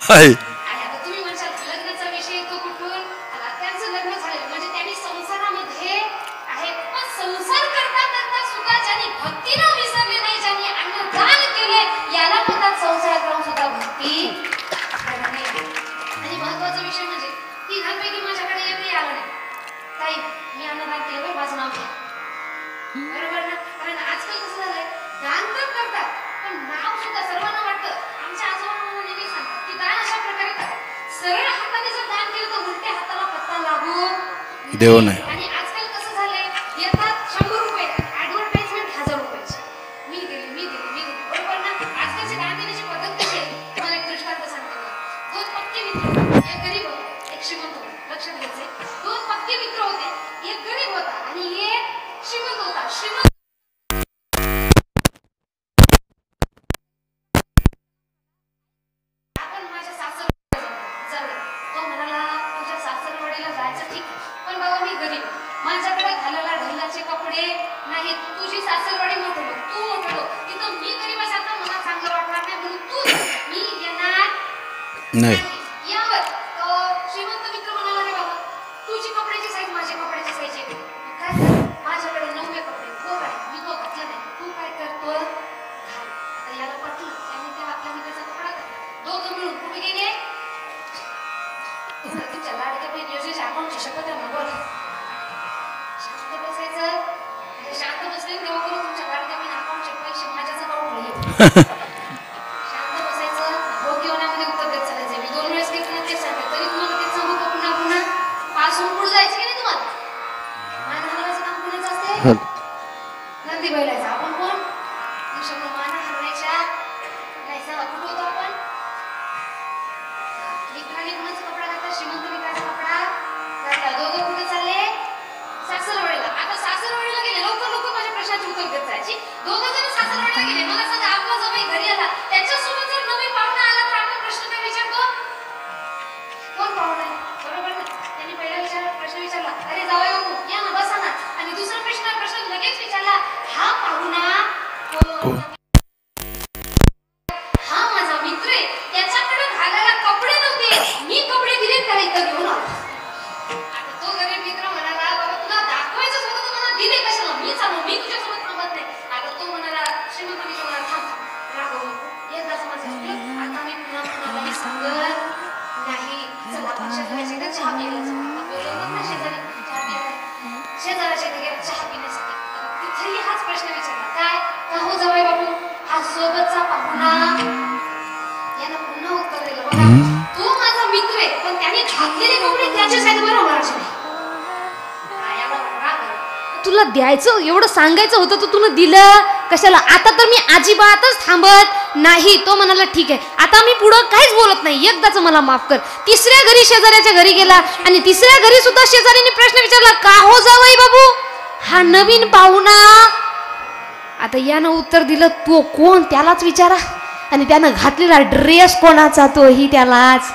हाय तुम्ही म्हणशाल लग्नाचा विषय तो कुठून आला? त्यांचं लग्न झालं म्हणजे त्यांनी संसारामध्ये आहे, पण संसार करता करता सुद्धा ज्यांनी भक्तीला विसरले नाही, ज्यांनी अन्नदान केले, याला म्हणतात संसारात राहून सुद्धा भक्ती. आणि महत्वाचा विषय म्हणजे तिघांपैकी माझ्याकडे एकही आला नाही. ताई मी अन्नदान केलं बरं, माझं नाव घ्या. बरोबर ना? कारण आजकाल कसं झालंय, दान तर करतात पण नाव सुद्धा सर्वांना वाटतं. आमच्या आजोबांना नेहमी सांगतात की दान अशा प्रकारे करा, सरळ हाताने जर दान केलं तर उलट्या हाताला पत्ता लागू देव नाही. आणि आजकाल कसं झालंय, येतात 100 रुपये, ऍडव्हर्टाइजमेंट 1000 रुपयाची. मी दिली. बरोबर ना? आजकालची दान देण्याची पद्धत कशी आहे? तुम्हाला एक दृष्टांत सांगते. 2 पक्के मित्र, एक गरीब होता, एक श्रीमंत होता. लक्षात घ्यायचंय, 2 पक्के मित्र होते. एक गरीब होता आणि एक श्रीमंत होता. श्रीमंत आपण माझ्या सासरवाडीला जाऊया. तो म्हणाला तुझ्या सासरवाडीला जायचं ठीक आहे, पण बाबा मी गरीब, माझ्याकडे घालायला ढिलाचे कपडे नाहीत. तुझी सासरवाडी मोठं लोक, तू मोठं लोक, तिथं मी गरीबासारखा मला चांगलं वाटणार नाही, म्हणून तू मी येणार नाही. यावर तो श्रीमंत मित्र म्हणाला रे बाबा तुझी कपड्याची साईज माझ्या कपड्याची साईज एक काय कर, माझ्याकडे 9 कपडे तो काय मी तो घातला नाही, तू काय करतो घाल. आता याला पटलं, त्याने त्या आपल्या मित्राचा कपडा घातला. दोघं मिळून कुठे गेले? तुमच्या लाडक्या बहीण योजनेची अकाउंटची शपथ आहे बोल. शांत बसायचं, शांत बसले तेव्हा करून तुमच्या लाडक्या बहीण अकाउंटचे पैसे माझ्याच अकाउंटला येईल. शांत बसायचं, भोगी होण्यामध्ये उत्तर देत चालायचं. मी 2 वेळेस घेतलं तेच सांगते, तरी तुम्हाला तेच सांगू का पुन्हा पुन्हा पासून पुढे जायचं की नाही तुम्हाला? मान हलवायचं काम कोणाचं असते? नंदी बैलायचं. आपण कोण? दिवसाला मान हलवायच्या नाही. सांगा कुठं होतो आपण? मित्राने कुणाचा कपडा घातला? श्रीमंत मित्राचा कपडा घातला. दोघं कुठे चालले? सासरवाडीला. आता सासरवाडीला गेले, लवकर माझ्या प्रश्नाची उत्तर देत जायची. दोघं जण सासरवाडीला गेले. मला सांगा आपला जवळ घरी आला, त्याच्यासोबत जर नवीन पाहुणा आला तर आपण प्रश्न काय विचारतो? कोण पाहुणा आहे? बरोबर ना? त्यांनी पहिला प्रश्न विचारला, अरे जावई बापू या ना, बसा ना. आणि दुसरा प्रश्न लगेच विचारला, हा पाहुणा कोण? हा माझा मित्र आहे, त्याच्याकडे घालायला कपडे नव्हते, मी कपडे दिले त्याला इथं घेऊन आलो. आता तो गरीब मित्र म्हणाला, बाबा तुला दाखवायचं होतं तर मला दिले कशाला? मी चालू, मी तुझ्यासोबत थांबत नाही. आता तो म्हणाला, श्रीमंत मित्र म्हणाला, थांब राघव एकदाच माझं चुकलं, आता मी पुन्हा काही सांगत नाही. चला आपण शेजाऱ्याच्या इथे चहा प्यायला जाऊ. बोलवलं ना शेजारी चहा प्यायला, शेजाऱ्याच्या इथे गेला चहा पिण्यासाठी. तिथेही हाच प्रश्न विचारला, काय का हो जावई बापू हा सोबतचा पाहुणा? यानं पुन्हा उत्तर दिलं, बघा तो माझा मित्र आहे, पण त्याने घातलेले कपडे त्याच्याच आहेत बरं माझे. तुला द्यायचं एवढं सांगायचं होतं तर तुला दिलं कशाला? आता तर मी अजिबातच थांबत नाही. तो म्हणाला ठीक आहे, आता मी पुढं काहीच बोलत नाही, एकदाच मला माफ कर. तिसऱ्या घरी शेजाऱ्याच्या घरी गेला आणि तिसऱ्या घरी सुद्धा शेजाऱ्याने प्रश्न विचारला, का हो जावई बाबू हा नवीन पाहुणा? आता यानं उत्तर दिलं, तो कोण त्यालाच विचारा, आणि त्यानं घातलेला ड्रेस कोणाचा तोही त्यालाच.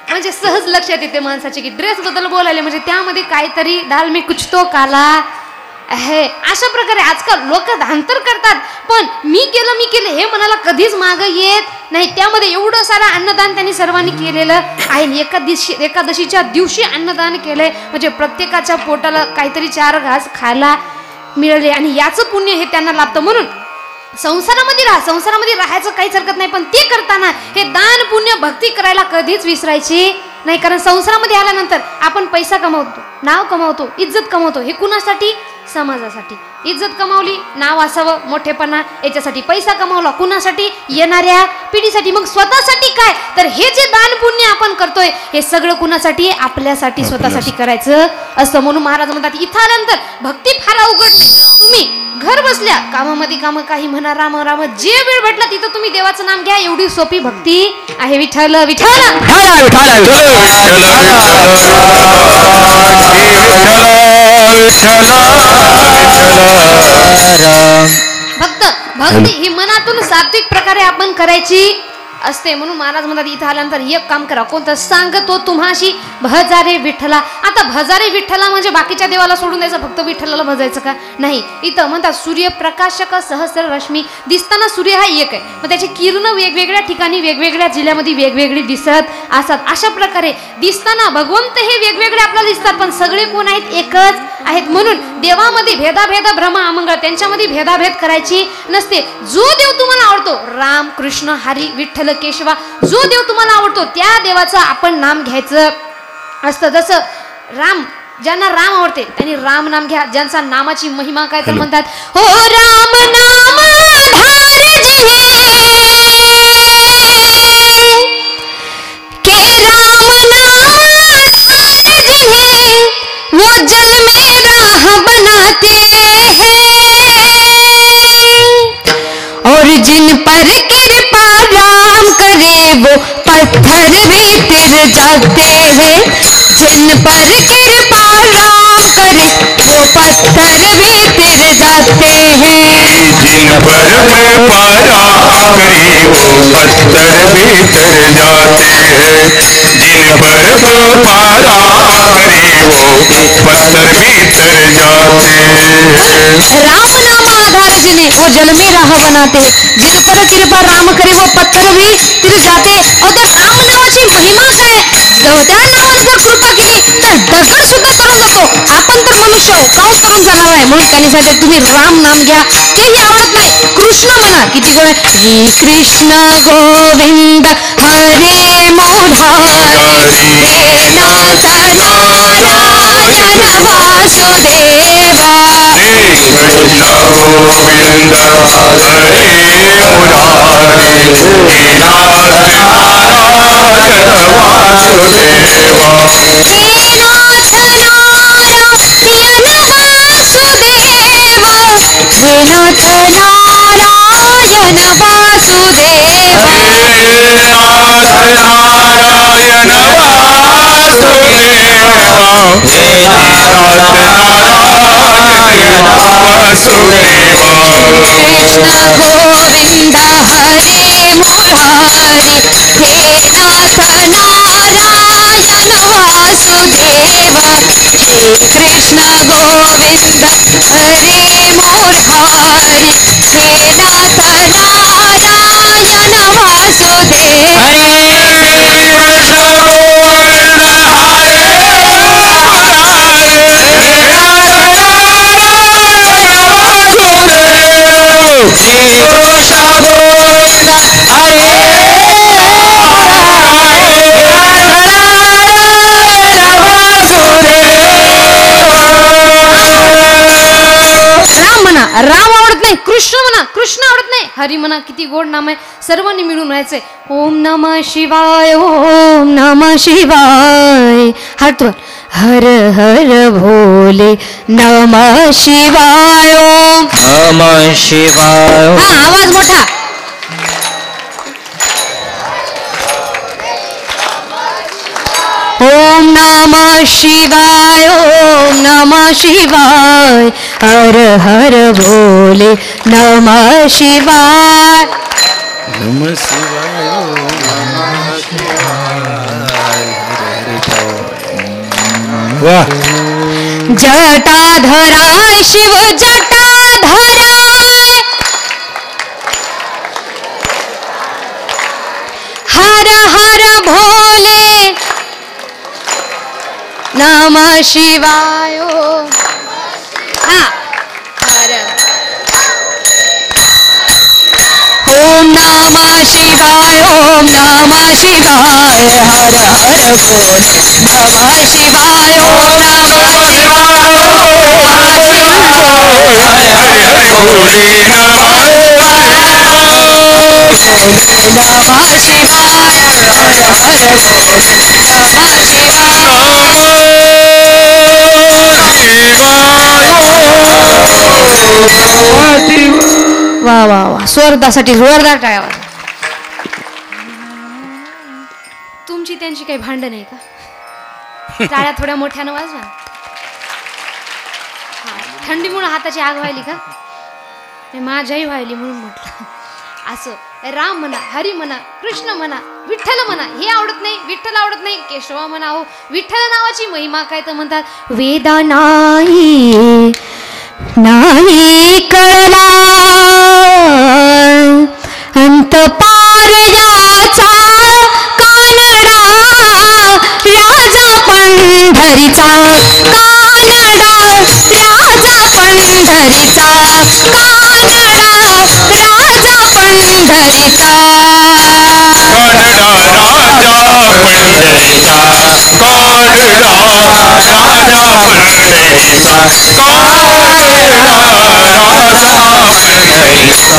म्हणजे सहज लक्षात येते माणसाचे की ड्रेस बद्दल बोलायला म्हणजे त्यामध्ये काहीतरी डाल में कुछ तो काला आहे. अशा प्रकारे आजकाल लोक धांतर करतात, पण मी केलं हे म्हणाला कधीच मागं येत नाही. त्यामध्ये एवढं सारं अन्नदान त्यांनी सर्वांनी केलेलं आहे. एकादशीच्या दिवशी अन्नदान केलंय म्हणजे प्रत्येकाच्या पोटाला काहीतरी 4 घास खायला मिळाले आणि याचं पुण्य हे त्यांना लाभतं. म्हणून संसारामध्ये राहायचं काहीच हरकत नाही, पण ते करताना हे दान पुण्य भक्ती करायला कधीच विसरायची नाही. कारण संसारामध्ये आल्यानंतर आपण पैसा कमावतो, नाव कमावतो, इज्जत कमावतो. हे कुणासाठी? समाजासाठी. इज्जत कमावली, नाव असावं, मोठेपणा, याच्यासाठी पैसा कमावला. कुणासाठी? येणाऱ्या पिढीसाठी. मग स्वतःसाठी काय? तर हे जे दान पुण्य आपण करतोय हे सगळं कुणासाठी? आपल्यासाठी, स्वतःसाठी करायचं असं. म्हणून महाराज म्हणतात इथं आल्यानंतर भक्ती फार अवघड नाही. तुम्ही घर बसल्या कामामध्ये काम काही म्हणा, राम राम, जे वेळ भेटला तिथं तुम्ही देवाचं नाम घ्या. एवढी सोपी भक्ती आहे. विठ्ठल विठ्ठल भक्ती ही मनातून सात्विक प्रकारे आपण करायची असते. म्हणून महाराज म्हणतात इथं आल्यानंतर एक काम करा, कोणतं सांगतो तुम्हाशी भजारे विठ्ठला. आता भजारे विठ्ठला म्हणजे बाकीच्या देवाला सोडून द्यायचं, फक्त विठ्ठलाला भजायचं का? नाही. इथं म्हणतात सूर्यप्रकाशक सहस्र रश्मी. दिसताना सूर्य हा एक आहे, मग त्याची किरण वेगवेगळ्या ठिकाणी वेगवेगळ्या जिल्ह्यामध्ये वेगवेगळी दिसत असतात. अशा प्रकारे दिसताना भगवंत हे वेगवेगळे आपल्याला दिसतात, पण सगळे कोण आहेत? एकच आहेत. म्हणून देवामध्ये भेदाभेद भ्रम अमंगळ त्यांच्यामध्ये भेदाभेद करायची नसते. जो देव तुम्हाला आवडतो, राम कृष्ण हरी विठ्ठल केशवा, जो देव तुम्हाला आवडतो त्या देवाचं आपण नाम घ्यायचं असतं. जसं राम, ज्यांना राम आवडते त्यांनी राम नाम घ्या. ज्यांचा नामाची महिमा काय तर म्हणतात, हो राम नाम धारजी के राम नाम धारजी वो जल में राह बनाते और जिन पर कृपा राम करे वो पत्थर भी तिर जाते हैं. जिन पर कृपा राम करे वो पत्थर भी तिर जाते हैं. जिन पर कृपा राम करे वो पत्थर भी तिर जाते हैं. जिन पर कृपा राम करे वो पत्थर भी तिर जाते हैं. राम नाम आधार जिन्हें वो जल में राह बनाते हैं. जिन पर कृपा राम करे वो पत्थर भी तिर जाते. और त्या राम नावाची महिमा काय? त्या नावाने जर कृपा केली तर दगड सुद्धा तरून जातो. आपण तर मनुष्य काऊन तरून जाणार आहे? म्हणून त्यांनी सांगितलं तुम्ही राम नाम घ्या. तेही आवडत नाही, कृष्ण म्हणा. किती गोड आहे, श्री कृष्ण गोविंद हरे मुरारी हे नाथ नारायण वासुदेवा. कृष्ण गोविंद हरे मुरारी हे नाथ नारायण वासुदेवा. हे नाथ नारायण वासुदेवा. हे नाथ नारायण वासुदेवा. कृष्ण गोविंद हरे मुरारी हे नाथ नारायण वासुदेवा. हे कृष्ण गोविंद हरे मुरारी हे नाथ नारायण वासुदेवा. राम आवडत नाही, कृष्ण म्हणा. कृष्ण आवडत नाही, हरी म्हणा. किती गोड नाम आहे. सर्वांनी मिळून राहायचंय. ओम नमः शिवाय, ओम नमः शिवाय. हातवर हर हर भोले नमः शिवाय. ओम नमः शिवाय. हा आवाज मोठा. ओम नमः शिवाय, ओम नमः शिवाय. हर हर भोले नमः शिवाय. नमः शिवाय. नमः शिवाय. वाह. जटाधराय शिव जटाधराय. हर हर भोले नमः शिवाय. ओम नमः शिवाय, ओम नमः शिवाय. हर हर भोले नमः शिवाय. ओम नमः शिवाय, नमः शिवाय. वा वा वा. स्वर्गासाठी जोरदार टाळ्या वाजवा. तुमची त्यांची काही भांडण आहे का? टाळ्या थोड्या मोठ्यानं वाजवा. थंडीमुळे हाताची आग व्हायली का? माझ्याही व्हायली म्हणून म्हटलं. असं राम म्हणा, हरी म्हणा, कृष्ण म्हणा, विठ्ठल म्हणा, हे आवडत नाही, विठ्ठल आवडत नाही, केशवा म्हणा. हो, विठ्ठल नावाची महिमा काय तर म्हणतात वेदा नाही नाही कळला अंत पार याचा कानडा राजा पंढरीचा कानडा राजा पंढरीचा कानडा राजा पंढरीचा कानडा राजा पंढरीचा कानडा राजा पंढरीचा कानडा राजा पंढरीचा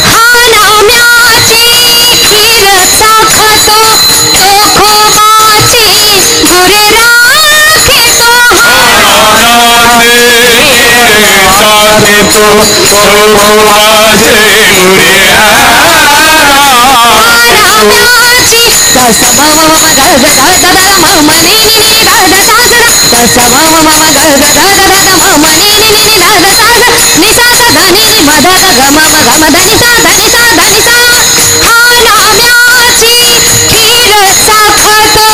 हानाम्याची खीर साखतो चोखोबाची गुरे राखितो हानाम्याची साखतो चोखोबाची गुरे हानाम्याची दसमम गद गद ममनी गद सागर दसमम गद गद ममनी गद सागर निसा धनी मद गम गम धनी सा हानाम्याची खीर साखतो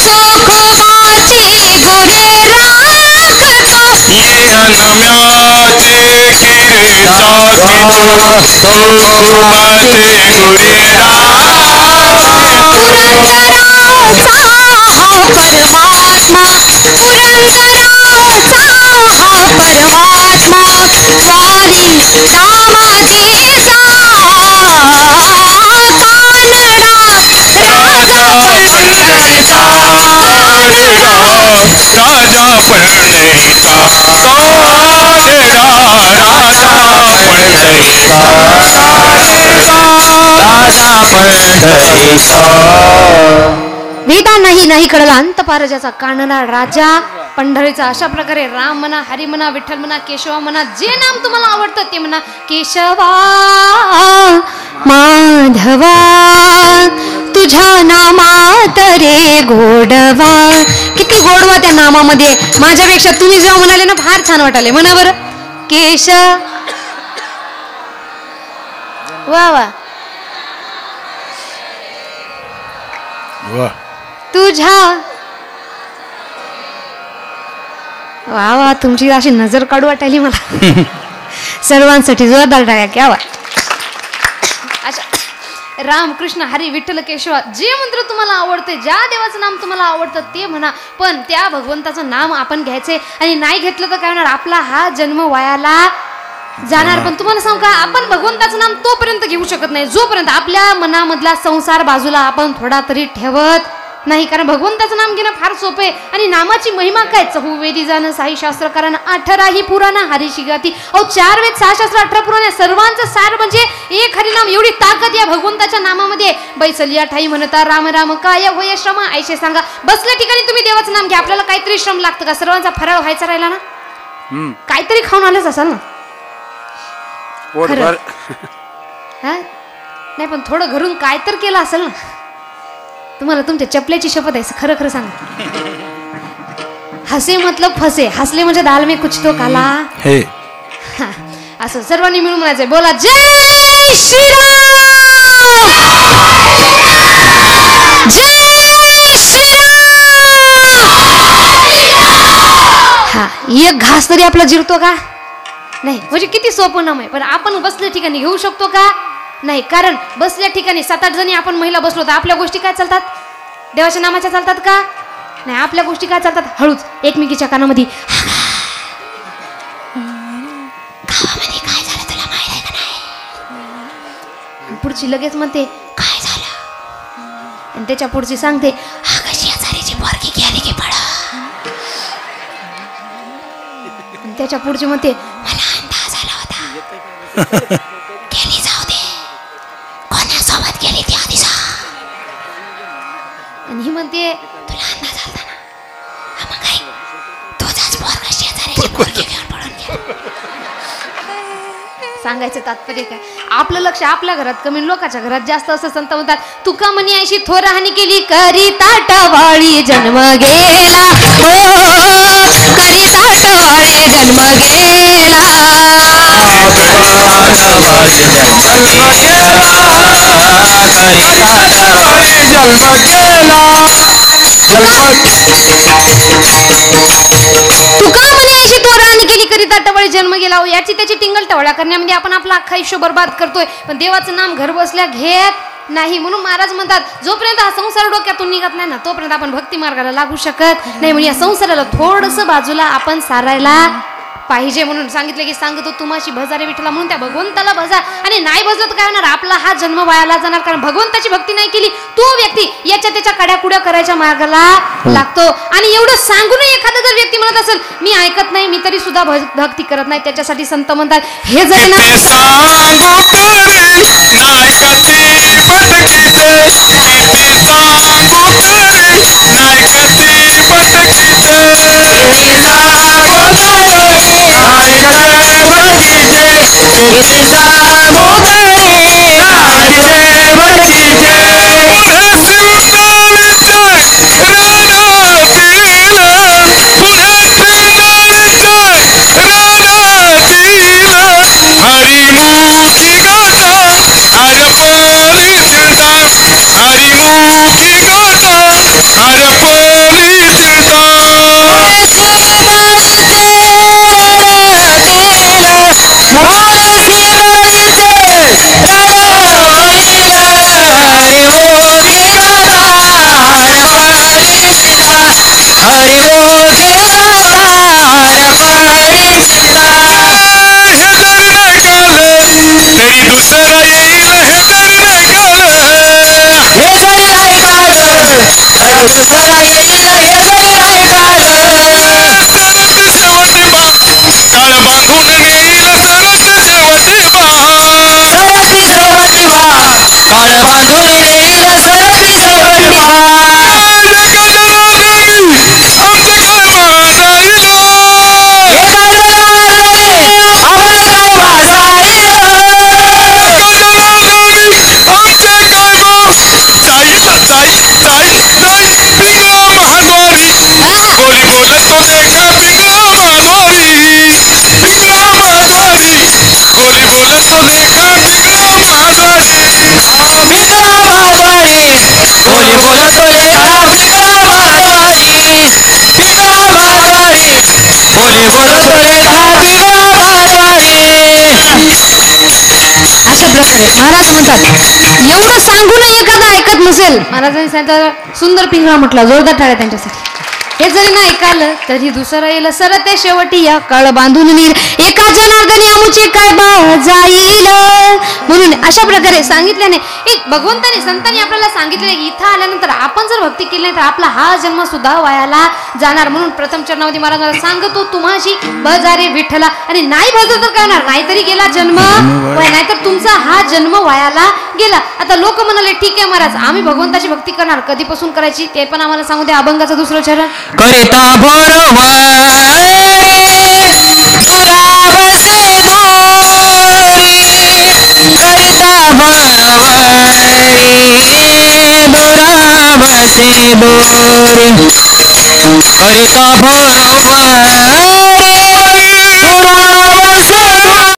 चोखोबाची गुरे राखतो ये हानाम्याची खीर साखतो चोखोबाची गुरे पुरंदराचा हा परमात्मा पुरंदराचा हा परमात्मा वारी रामाजीचा कानडा राजा पंढरीचा कानडा राजा पंढरीचा कानडा राजा पंढरीचा राजा पंढरीचा वेदा नाही कळला अंत पारजाचा कानडा राजा पंढरीचा. अशा प्रकारे राम म्हणा, हरी म्हणा, विठ्ठल म्हणा, केशवा म्हणा, जे नाम तुम्हाला आवडतं ते म्हणा. केशवा माधवा तुझ्या नामात रे गोडवा. किती गोडवा त्या नामामध्ये. माझ्यापेक्षा तुम्ही जेव्हा म्हणाले ना फार छान वाटाले. म्हणा बरं केश वा वा तुझ्या वा वा. तुमची अशी नजर काढू वाटायली मला. सर्वांसाठी जोरदार टाळ्या क्या वा. अच्छा, राम कृष्ण हरी विठ्ठल केशवा जे मंत्र तुम्हाला आवडते, ज्या देवाचं नाम तुम्हाला आवडतं ते म्हणा. पण त्या भगवंताचं नाम आपण घ्यायचे आणि नाही घेतलं तर काय होणार, आपला हा जन्म वायाला जाणार. पण तुम्हाला सांगू का, आपण भगवंताचं नाम तोपर्यंत घेऊ शकत नाही जोपर्यंत आपल्या मनामधला संसार बाजूला आपण थोडा तरी ठेवत नाही. कारण भगवंताचं नाम घेणं फार सोपं आहे. आणि नामाची महिमा काय, चहुवेदी जाणं साई शास्त्रकारांना 18 ही पुराण हरीशी गाती. 4 वेद 6 शास्त्र 18 पुराण सर्वांचं सार म्हणजे एक हरिनाम. एवढी ताकद या भगवंताच्या नामामध्ये. बैसलिया ठाई म्हणता राम राम काय होय श्रम आयशे सांगा. बसल्या ठिकाणी तुम्ही देवाचं नाम घ्या. आपल्याला काहीतरी श्रम लागतं का? सर्वांचा फराळ व्हायचा राहिला ना, काहीतरी खाऊन आलंच असाल ना खरं. हा नाही पण थोडं घरून काय तर केलं असेल ना. तुम्हाला तुमच्या चपल्याची शपथ आहे, खरं खरं सांगा. हसे मतलब फसे, हसले म्हणजे दाल में कुछ तो काला हे. असं सर्वांनी मिळून म्हणायचंय. बोला जय श्रीराम जय श्रीराम. हा एक घास तरी आपला जिरतो का नाही. म्हणजे किती सोपं नाम आहे. पण आपण बसल्या ठिकाणी घेऊ शकतो का नाही. कारण बसल्या ठिकाणी 7-8 जणी आपण महिला बसलो तर आपल्या गोष्टी काय चालतात, देवाच्या नामाच्या चालतात का नाही. आपल्या गोष्टी काय चालतात, हळूच एकमेकीच्या कानामध्ये गावामध्ये काय झालं तुला माहित आहे का नाही. पुढची लगेच म्हणते काय झालं, आणि त्याच्या पुढची सांगते हा कशी शेजारीची पोरगी गेली की पड. त्याच्या पुढची म्हणते मला अंदाज आला होता गेली जाऊ दे, कोणासोबत गेली ती आधी सांग. आणि ही म्हणते तुला अंदाज आला ना, मग काय तुझाच पोरगा शेजाऱ्याची पोरगी घेऊन पडून गेला. सांगायचं तात्पर्य काय, आपलं लक्ष आपल्या घरात कमी लोकांच्या घरात जास्त. असं संत म्हणतात तुका म्हणी ऐशी थोर हानी केली करी ताटवाळी जन्म गेला हो, करी ताटवाळी जन्म गेला. तुका म्हणे अशी तो रान केली करिता टवळी जन्म गेला. याची त्याची टिंगल टवळा करण्यामध्ये आपण आपला अख्खा आयुष्य बर्बाद करतोय. पण देवाचं नाम घर बसल्या घेत नाही. म्हणून महाराज म्हणतात जोपर्यंत हा संसार डोक्यातून निघत नाही ना तोपर्यंत आपण भक्ती मार्गाला लागू शकत नाही. म्हणून या संसाराला थोडंसं बाजूला आपण सारायला पाहिजे. म्हणून सांगितलं की सांगतो तुम्हाशी भजा रे विठ्ठला. म्हणून त्या भगवंताला भजा. आणि नाही भजत काय होणार आपला हा जन्म वायाला जाणार. कारण भगवंताची भक्ती नाही केली तो व्यक्ती याच्या त्याच्या कड्याकुड्या करायच्या मार्गाला लागतो. आणि एवढं सांगून एखादा जर व्यक्ती म्हणत असेल मी ऐकत नाही मी तरी सुद्धा भक्ती करत नाही त्याच्यासाठी संत म्हणतात हे जरी ना अशा प्रकारे महाराज म्हणतात एवढं सांगूनही एखादा ऐकत नसेल. महाराजांनी सांगितलं सुंदर पिंगळा म्हटला जोरदार टाळ्या त्यांच्यासाठी. हे जरी नाही ऐकालं तरी दुसरं येईल सरते शेवटी या कळ बांधून नीर एका जनार्दनी आमुचे काय बा जाईल. म्हणून अशा प्रकारे सांगितल्याने भगवंताने संतांनी आपल्याला सांगितले की इथं आल्यानंतर आपण जर भक्ती केली नाही तर आपला हा जन्म सुद्धा वायाला जाणार. म्हणून प्रथम चरणावधी महाराजांना सांगतो तुम्हाशी भजारे विठ्ठला. आणि नाही भजत तर काय होणार नाहीतरी गेला जन्म नाहीतर तुमचा हा जन्म वायाला गेला. आता लोक म्हणाले ठीक आहे महाराज आम्ही भगवंताची भक्ती करणार कधीपासून करायची ते पण आम्हाला सांगू द्या. अभंगाचं दुसरं चरण करिता बरोबर